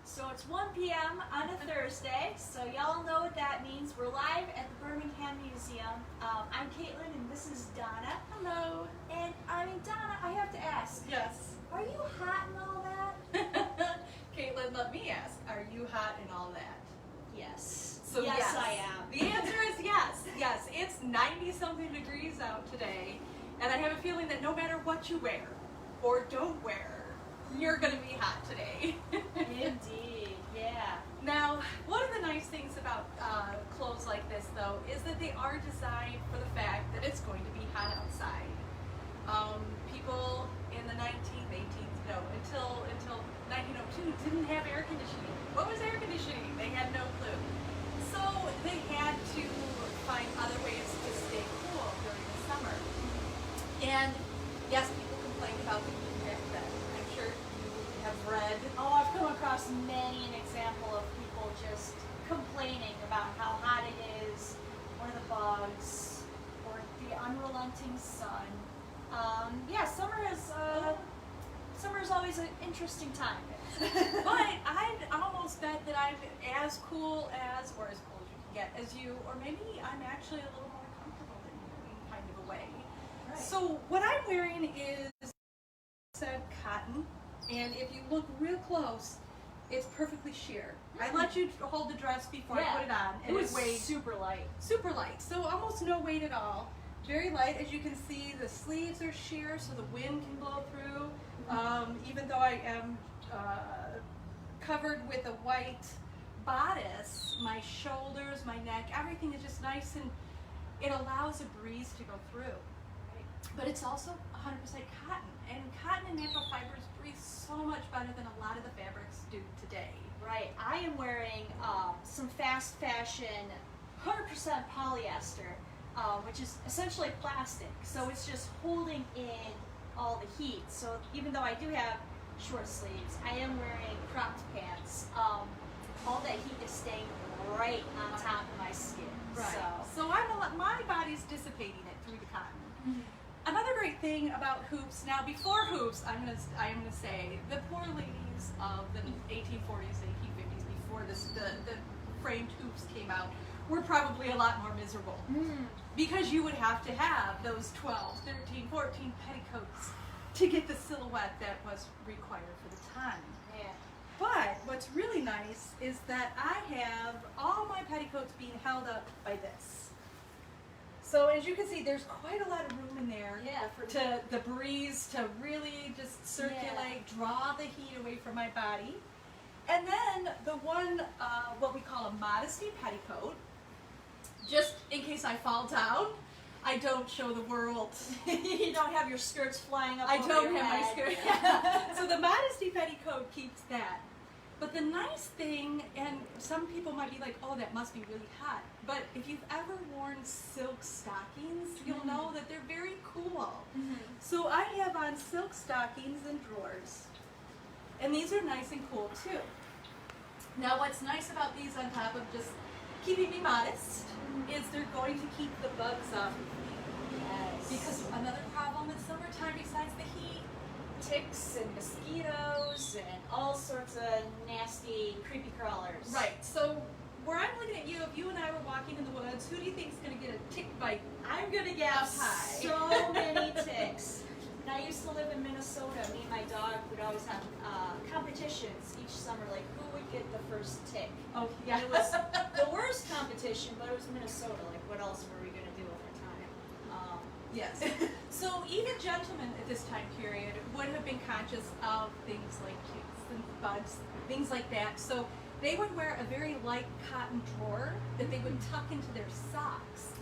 So it's 1 p.m. on a Thursday, so y'all know what that means. We're live at the Birmingham Museum. I'm Caitlin and this is Donna. Hello. And Donna, I have to ask. Yes. Are you hot and all that? Caitlin, let me ask, are you hot and all that? Yes. So yes, I am. The answer is yes. Yes, it's 90-something degrees out today, and I have a feeling that no matter what you wear or don't wear, you're going to be hot today. Indeed, yeah. Now, one of the nice things about clothes like this, though, is that they are designed for the fact that it's going to be hot outside. People in the 19th, 18th, no, until 1902 didn't have air conditioning. What was air conditioning? They had no clue. So they had to find other ways to stay cool during the summer. And yes, people complained about the heat back then. I'm sure you have read. Oh, I've come across many an example of people just complaining about how hot it is, or the bugs, or the unrelenting sun. Yeah, summer is always an interesting time. But I'd almost bet that I'm as cool as, or as cool as you can get, as you, or maybe I'm actually a little more comfortable than you in kind of a way. Right. So what I'm wearing is said cotton, and if you look real close, it's perfectly sheer. I let you hold the dress before I put it on, and it was weighed super light. super light, so almost no weight at all. Very light, as you can see. The sleeves are sheer, so the wind can blow through. Even though I am covered with a white bodice, my shoulders, my neck, everything is just nice, and it allows a breeze to go through. But it's also 100% cotton, and cotton and natural fibers breathe so much better than a lot of the fabrics do today. Right. I am wearing some fast fashion 100% polyester, which is essentially plastic. So it's just holding in all the heat. So even though I do have short sleeves, I am wearing cropped pants. All that heat is staying right on top of my skin. Right. So my body's dissipating it through the cotton. Mm-hmm. Another great thing about hoops, now before hoops, I am gonna say the poor ladies of the 1840s, 1850s, before the framed hoops came out, were probably a lot more miserable. Because you would have to have those 12, 13, 14 petticoats to get the silhouette that was required for the time. Yeah. But what's really nice is that I have all my petticoats being held up by this. So as you can see, there's quite a lot of room in there to the breeze to really just circulate, draw the heat away from my body. And then the one, what we call a modesty petticoat, just in case I fall down, I don't show the world. You don't have your skirts flying up. I over don't your have head. my skirt. So the modesty petticoat keeps that. But the nice thing, and some people might be like, oh, that must be really hot. But if you've ever worn silk stockings, you'll know that they're very cool. So I have on silk stockings and drawers. And these are nice and cool too. Now what's nice about these, on top of just keeping me modest, is they're going to keep the bugs off of me. Yes. Because another problem in summertime besides the heat, ticks and mosquitoes and all sorts of nasty, creepy crawlers. right, so where I'm looking at you, if you and I were walking in the woods, who do you think is going to get a tick bite? I'm gonna get Up high. so many ticks. When I used to live in Minnesota, me and my dog would always have competitions each summer, like who would get the first tick. Oh, And it was the worst competition, but it was Minnesota. Like, what else were we gonna do with our time? Yes. So even gentlemen at this time period would have been conscious of things like ticks and bugs, things like that. So they would wear a very light cotton drawer that they would tuck into their socks.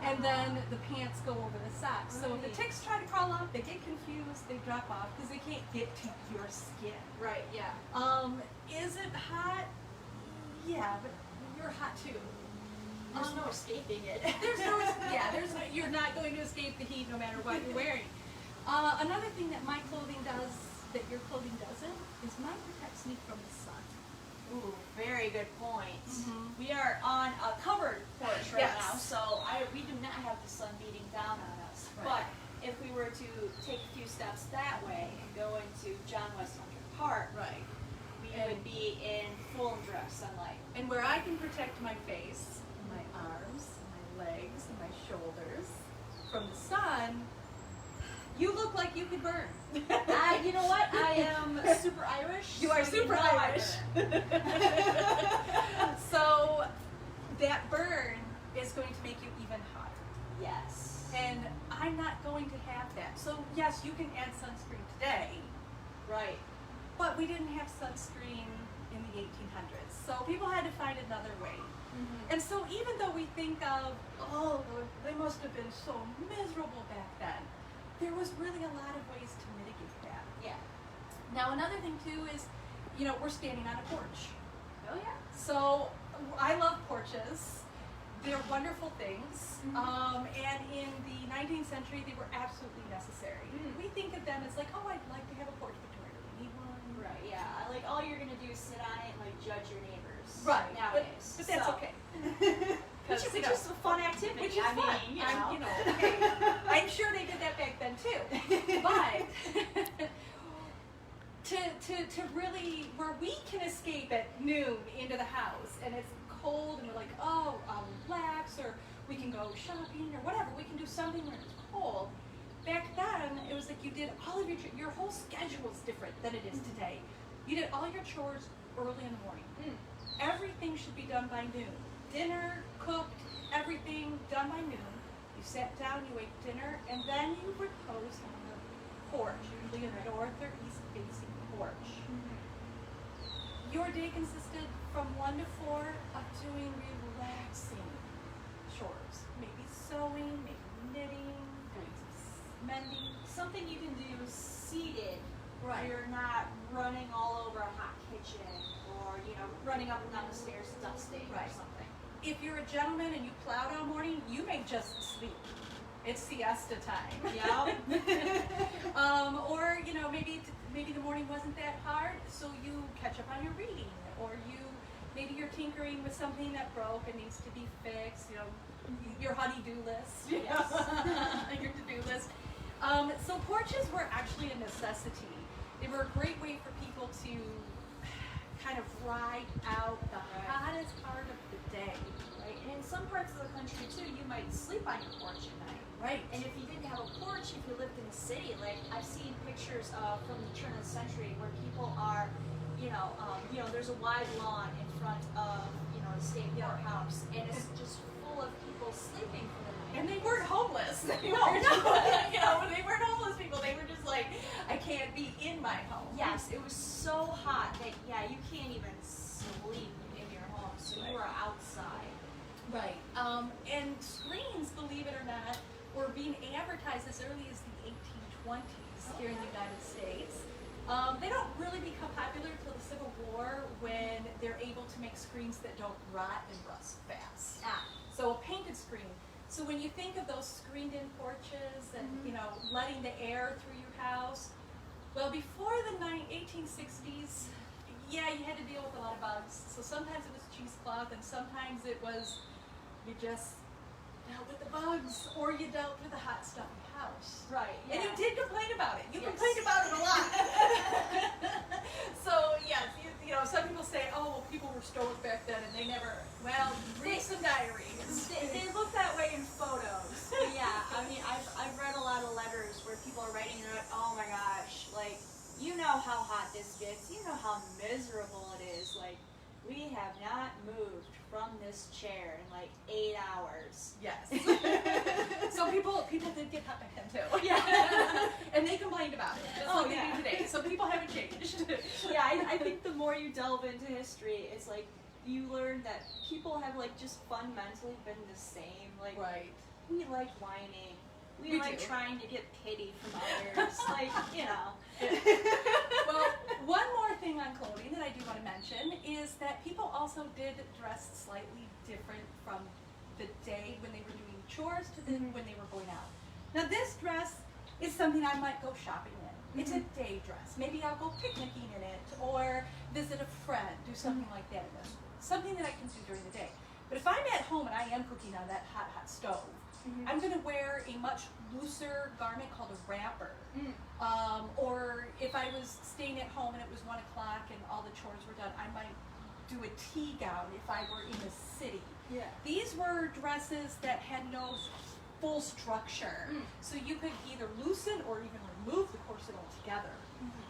And then the pants go over the socks. So if the ticks try to crawl up, they get confused, they drop off because they can't get to your skin. Right. Yeah. Is it hot? Yeah, but you're hot too. There's no escaping it. There's no, you're not going to escape the heat no matter what you're wearing. Another thing that my clothing does, that your clothing doesn't, is mine protects me from the sun. Ooh, very good point. We are on a covered porch right now, so we do not have the sun beating down on us. Right. But if we were to take a few steps that way and go into John West Hunter Park, Right. we would be in And where I can protect my face, and my arms, and my legs, and my shoulders from the sun, you look like you could burn. You know what? I am super Irish. You are so super know I Irish. burn. So that burn is going to make you even hotter. Yes. And I'm not going to have that. So yes, you can add sunscreen today, Right. but we didn't have sunscreen in the 1800s. So people had to find another way. Mm-hmm. And so even though we think of, oh, they must have been so miserable back then, there was really a lot of ways to mitigate that. Yeah. Now another thing too is, we're standing on a porch. Oh yeah. So I love porches. They're wonderful things. Mhm. And in the 19th century, they were absolutely necessary. Mm. We think of them as like, oh, I'd like to have a porch, but do I really need one? Right. Yeah. Like all you're gonna do is sit on it and like judge your neighbors. Right. Nowadays. But that's So- okay. Which is a fun activity. Which is I fun. mean, Hey, I'm sure they did that back then too. But to really, where we can escape at noon into the house and it's cold and we're like, oh, I'll relax, or we can go shopping or whatever. We can do something when it's cold. Back then, it was like you did all of your whole schedule is different than it is today. You did all your chores early in the morning. Everything should be done by noon. Dinner, cooked, everything done by noon. You sat down, you ate dinner, and then you reposed on the porch, usually a north or east facing porch. Your day consisted from 1 to 4 of doing relaxing chores. Maybe sewing, maybe knitting, doing some mending. Something you can do seated. Right. You're not running all over a hot kitchen or running up and down the stairs dusting Right. or something. If you're a gentleman and you plowed all morning, you may just sleep. It's siesta time. Yeah. Or maybe the morning wasn't that hard, so you catch up on your reading, or maybe you're tinkering with something that broke and needs to be fixed. Your honey-do list. Yes. Your to-do list. So porches were actually a necessity. They were a great way for people to kind of ride out the hottest part of the day. Right. And in some parts of the country too, you might sleep on your porch at night. Right. And if you didn't have a porch, if you lived in the city, like I've seen pictures from the turn of the century where people are, there's a wide lawn in front of, the state courthouse, and it's just full of people sleeping for the night. And they weren't homeless. They No, weren't, no. they weren't homeless people. They were just like, I can't be in my home. Yes, it was so hot that you can't even sleep in your home, so you are outside. Right. And screens, believe it or not, were being advertised as early as the 1820s here in the United States. They don't really become popular until the Civil War when they're able to make screens that don't rot and rust fast. So a painted screen. So when you think of those screened-in porches and letting the air through your house, well, before the 1860s, you had to deal with a lot of bugs. So sometimes it was cheesecloth, and sometimes it was you just dealt with the bugs, or you dealt with the hot stuff in the house. Right. And you did complain about it. You Yes. complained about it a lot. So yes, some people say, oh, well, people were stoic back then, and they never. Well, read some diaries. They look that way in photos. But yeah, I mean, I've read a lot of letters where people are writing, and they're like, oh my gosh, like, you know how hot this gets, you know how miserable it is, like, we have not moved from this chair in like 8 hours. Yes. So people did get hot back then too. Yeah. And they complained about it, just like they do today. So people haven't changed. Yeah, I think the more you delve into history, it's like you learn that people have like just fundamentally been the same. Like Right. we like whining. We We like do. trying to get pity from others. Like, Well, one more thing on clothing that I do want to mention is that people also did dress slightly different from the day when they were doing chores to when they were going out. Now this dress is something I might go shopping in. It's a day dress. Maybe I'll go picnicking in it or visit a friend, do something like that in this. Something that I can do during the day. But if I'm at home and I am cooking on that hot stove, I'm going to wear a much looser garment called a wrapper. Or if I was staying at home and it was 1 o'clock and all the chores were done, I might do a tea gown if I were in the city. Yeah. These were dresses that had no full structure. So you could either loosen or even remove the corset altogether.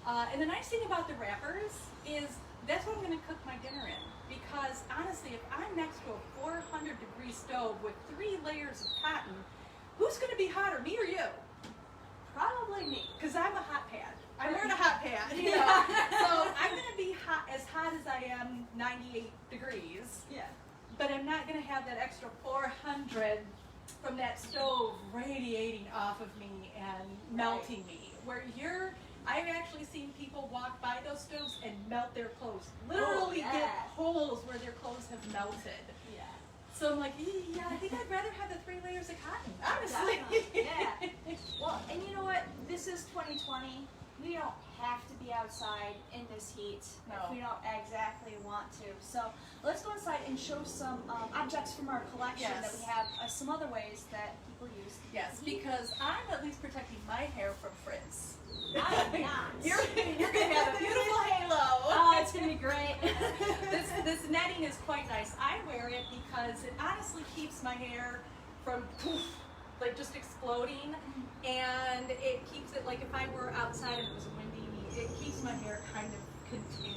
And the nice thing about the wrappers is that's what I'm going to cook my dinner in. Because honestly, if I'm next to a 400-degree stove with 3 layers of cotton, who's going to be hotter, me or you? Probably me. Because I'm a hot pad. I'm wearing a hot pad, you know. So I'm going to be as hot as I am 98 degrees. Yeah. But I'm not going to have that extra 400 from that stove radiating off of me and melting me. Where I've actually seen people walk by those stoves and melt their clothes. Literally get holes where their clothes have melted. Yeah. So I'm like, yeah, I think I'd rather have the 3 layers of cotton, honestly. Yeah. Well, and you know what? This is 2020. We don't have to be outside in this heat if we don't exactly want to. So let's go inside and show some objects from our collection that we have, some other ways that people use. Yes, because I'm at least protecting my hair from frizz. I'm not. You're going to have a beautiful halo. Oh, it's going to be great. This netting is quite nice. I wear it because it honestly keeps my hair from poof, like just exploding, and it keeps it, like if I were outside and it was windy, it keeps my hair kind of contained.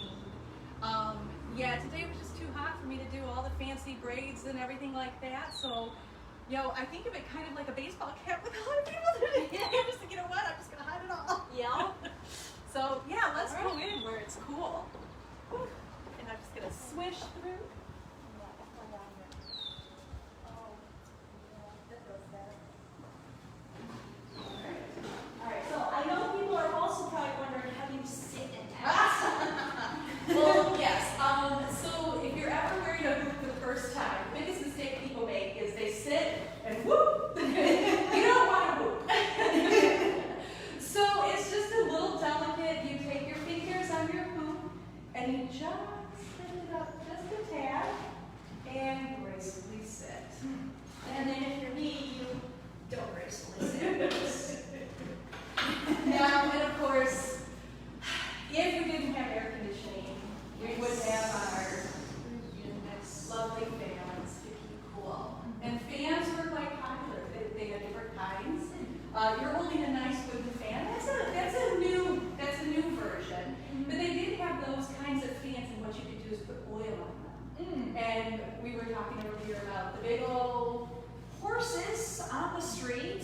Yeah, today was just too hot for me to do all the fancy braids and everything like that, so I think of it kind of like a baseball cap with a lot of people today. I'm just like, you know what, I'm just going to hide it all. Yeah. So yeah, let's go in where it's cool. And I'm just going to swish through. Alright, so I know people are also probably wondering how do you sit in that? Well, yes. So if you're ever wearing a hoop for the first time, the biggest mistake people make is they sit and whoop. You don't want to whoop. So it's just a little delicate. You take your fingers on your hoop and you just spin it up just a tad and gracefully sit. And then if you're me, you don't gracefully sit. Now, and of course, if we didn't have air conditioning, we would have our lovely fans to keep cool. And fans were quite popular. They had different kinds. You're holding a nice wooden fan. That's a new version. But they did have those kinds of fans, and what you could do is put oil on them. And we were talking earlier about the big old Horses on the street.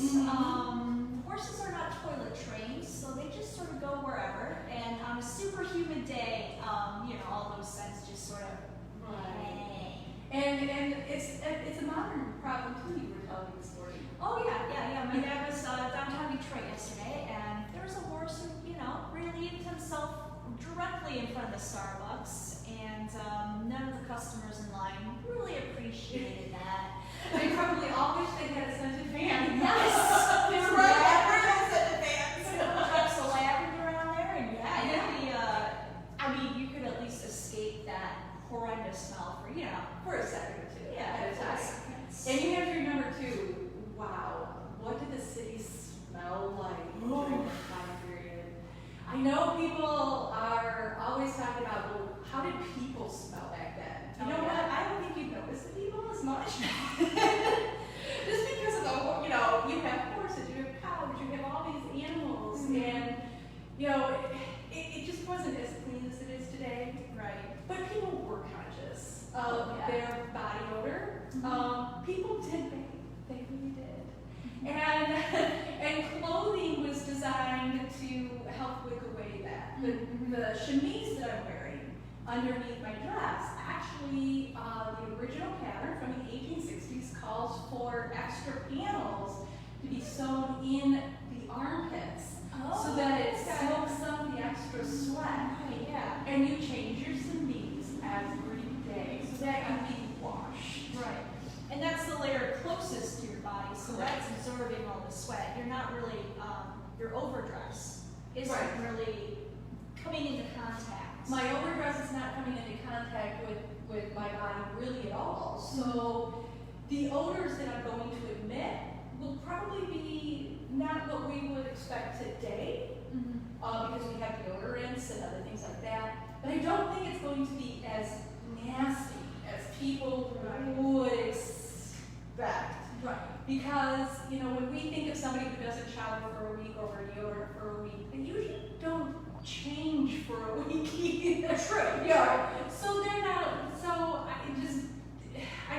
Horses are not toilet trained, so they just sort of go wherever. And on a super humid day, all those scents just sort of hang. And it's a modern problem too. You were telling me this morning. Oh yeah. My dad was downtown Detroit yesterday, and there was a horse who, relieved himself directly in front of the Starbucks, and none of the customers in line really appreciated that. They probably all wish they had a scented fan. Yes! It's right. Everyone scented fans. Drops of lavender around there, and you could at least escape that horrendous smell For a second or two. Yeah, at a time. And you have to remember too, wow, what did the city smell like during that time period? I know people are always talking about, well, how did people smell back then? You know what? I don't think you notice the people as much. Just because of the, you have horses, you have cows, you have all these animals, and, it just wasn't as clean as it is today. Right. But people were conscious of their body odor. People did bathe. They really did. And clothing was designed to help wick away that. The chemise that I'm wearing underneath my dress, actually, the original pattern from the 1860s calls for extra panels to be sewn in the armpits so that it soaks up the extra sweat. Yeah. And you change your chemise every day so that can be washed. Right. And that's the layer closest to your body, so that's absorbing all the sweat. You're not really, your overdress isn't really coming into contact. My overdress is not coming into contact with my body really at all. So the odors that I'm going to emit will probably be not what we would expect today, because we have deodorants and other things like that. But I don't think it's going to be as people would expect. Right. Because, you know, when we think of somebody who doesn't shower for a week or wear deodorant for a week, they usually don't change for a week either. True. Yeah. So they're not, so I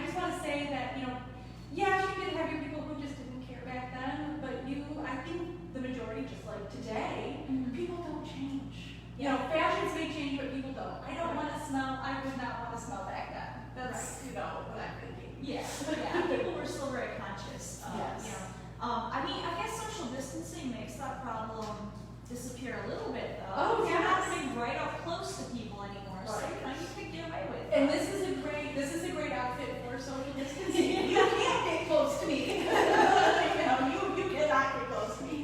just want to say that, you know, yes, you did have your people who just didn't care back then, but I think the majority, just like today, people don't change. You know, fashions may change, but people don't. I would not want to smell back then. That's, you know, what I'm thinking. Yeah, people were still very conscious of, Yes. you know. I mean, I guess social distancing makes that problem disappear a little bit, though. Oh, You're not yes. sitting right up close to people anymore, so Right. you know, you can get away with it. And this is a great outfit for social distancing. You can't get close to me. You know, you cannot get close to me.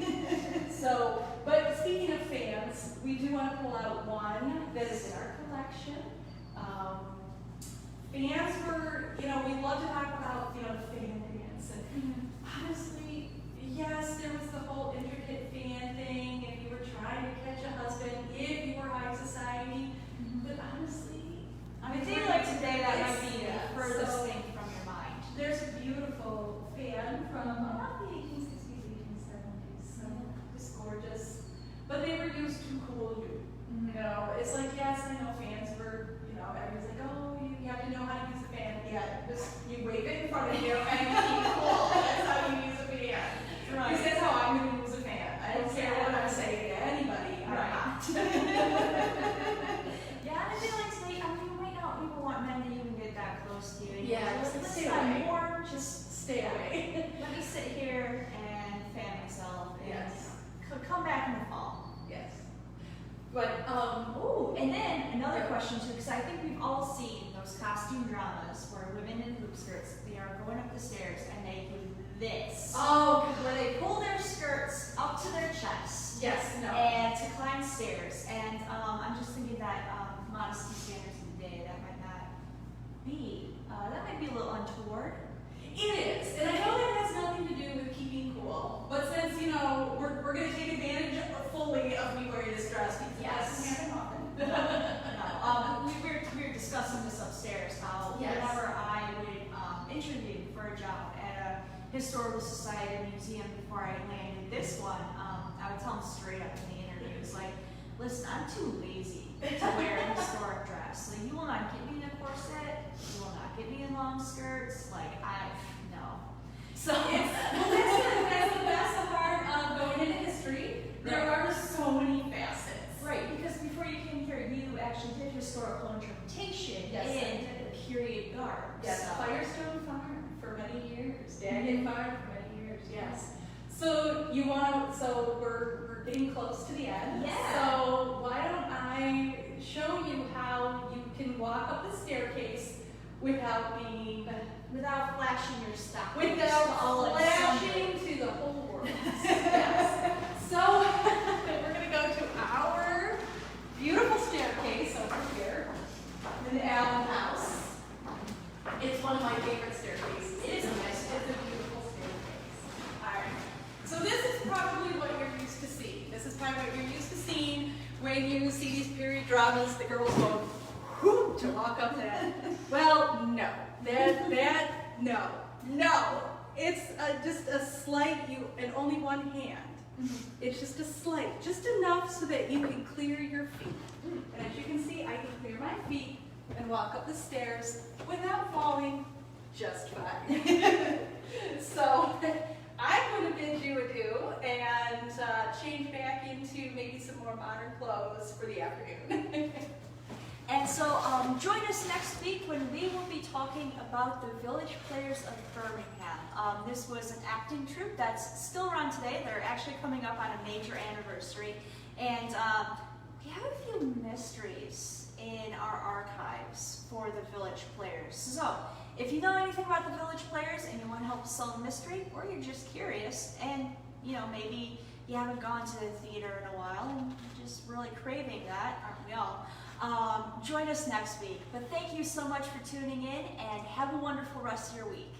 So, but speaking of fans, we do want to pull out one that is in our collection. Fans were, you know, we love to talk about, you know, the fan dance, and honestly, yes, there was the whole intricate fan thing, if you were trying to catch a husband, if you were high society, but honestly, I mean, a day like today, that might be Yeah, the furthest so thing from your mind. there's a beautiful fan from around the 1860s, 1870s, so just gorgeous, but they were used to cool you. You know, it's like, yes, I know fans were, you know, everyone's like, oh, you have to know how to use a fan. Yeah, just you wave it in front of you and you keep it cool. That's how you use a fan. Right. Because that's how I'm going to use a fan. I don't care what I'm saying to anybody. I'm Right. not. Yeah, and a day like today, I mean, you might not even want men to even get that close to you. Yeah, Just just let's stay I'm away. warm, just Stay away. let me sit here and fan myself. And Yes. come back in the fall. Yes. But, Ooh, and then another question too, because I think we've all seen those costume dramas where women in hoop skirts, they are going up the stairs and they do this. oh, Where they pull their skirts up to their chest yes, no. and to climb stairs. And I'm just thinking that modesty standards of the day, that might be a little untoward. It is, and I know that has nothing to do with keeping cool, but since, you know, we're going to take advantage fully of me wearing this dress because it doesn't happen often. No, we were discussing this upstairs, how Yes. whenever I would interview for a job at a historical society or museum before I landed this one, I would tell them straight up in the interviews, like, listen, I'm too lazy to wear a historic dress. Like, you will not get me in a corset, you will not get me in long skirts, like, no. So, That's the best part of going into history. There are so many facets. right, because before you came here, you actually did historical interpretation Yes, I in did. period garb. Yes, so. Firestone Farm for many years. Daggett Farm for many years. Yes. So we're getting close to the end. Yeah. So why don't I show you how you can walk up the staircase without being, Without flashing your stock. without flashing to the whole world. Yes. So we're gonna go to our beautiful staircase over here in the Allen House. It's one of my favorite staircases. It is a nice It's a beautiful staircase. All right. So this is probably what you're used to seeing. This is probably what you're used to seeing when you see these period dramas. The girls go whoop to walk up that. Well, no. No. It's just a slight, and only one hand. It's just a slight, just enough so that you can clear your feet. And as you can see, I can clear my feet and walk up the stairs without falling just fine. So I'm going to bid you adieu and change back into maybe some more modern clothes for the afternoon. And so join us next week when we will be talking about the Village Players of Birmingham. This was an acting troupe that's still around today. They're actually coming up on a major anniversary. And we have a few mysteries in our archives for the Village Players. So if you know anything about the Village Players and you want to help us solve a mystery, or you're just curious and maybe you haven't gone to the theater in a while and you're just really craving that, aren't we all? Join us next week. But thank you so much for tuning in and have a wonderful rest of your week.